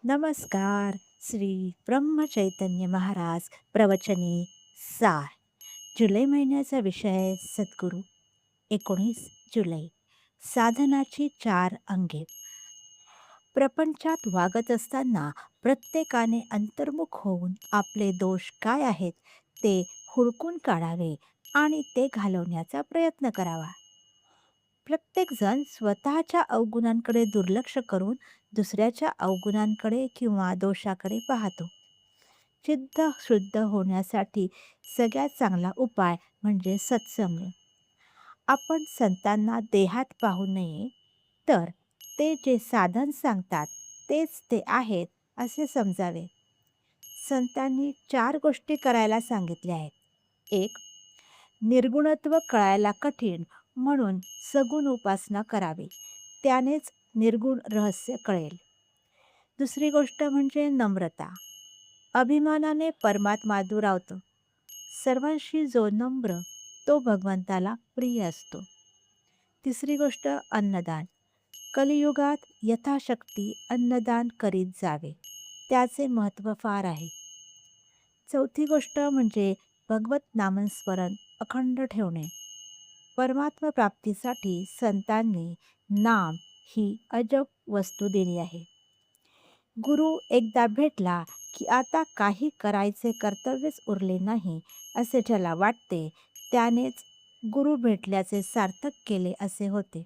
नमस्कार. श्री ब्रह्मचैतन्य महाराज प्रवचने सार. जुलै महिन्याचा विषय सद्गुरू. 19 जुलै. साधनाची 4 अंगे. प्रपंचात वागत असताना प्रत्येकाने अंतर्मुख होऊन आपले दोष काय आहेत ते हुडकून काढावे आणि ते घालवण्याचा प्रयत्न करावा. प्रत्येकजण स्वतःच्या अवगुणांकडे दुर्लक्ष करून दुसऱ्याच्या अवगुणांकडे किंवा दोषाकडे पाहतो. चित्त शुद्ध होण्यासाठी सगळ्यात चांगला उपाय म्हणजे सत्संग. आपण संतांना देहात पाहू नये, तर ते जे साधन सांगतात तेच ते आहेत असे समजावे. संतांनी 4 गोष्टी करायला सांगितल्या आहेत. 1. निर्गुणत्व कळायला कठीण म्हणून सगुण उपासना करावी. त्यानेच निर्गुण रहस्य कळेल. दुसरी गोष्ट म्हणजे नम्रता. अभिमानाने परमात्मा दुरावतो. सर्वांशी जो नम्र तो भगवंताला प्रिय असतो. तिसरी गोष्ट अन्नदान. कलियुगात यथाशक्ती अन्नदान करीत जावे. त्याचे महत्त्व फार आहे. चौथी गोष्ट म्हणजे भगवत नामस्मरण अखंड ठेवणे. परमात्म प्राप्तीसाठी संतांनी नाम ही अजब वस्तू दिली आहे. गुरु एकदा भेटला की आता काही करायचे कर्तव्यच उरले नाही असे ज्याला वाटते त्यानेच गुरु भेटल्याचे सार्थक केले असे होते.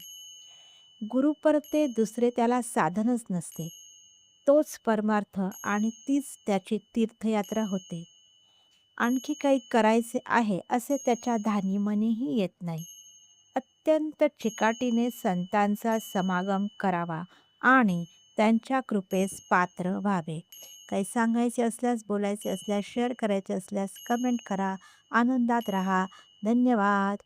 गुरु परते दुसरे त्याला साधनच नसते. तोच परमार्थ आणि तीच त्याची तीर्थयात्रा होते. आणखी काही करायचे आहे असे त्याच्या ध्यानी मनीही येत नाही. अत्यंत चिकाटीने संतांचा समागम करावा आणि त्यांच्या कृपेस पात्र व्हावे. काही सांगायचे असल्यास, बोलायचे असल्यास, शेअर करायचे असल्यास कमेंट करा. आनंदात राहा. धन्यवाद.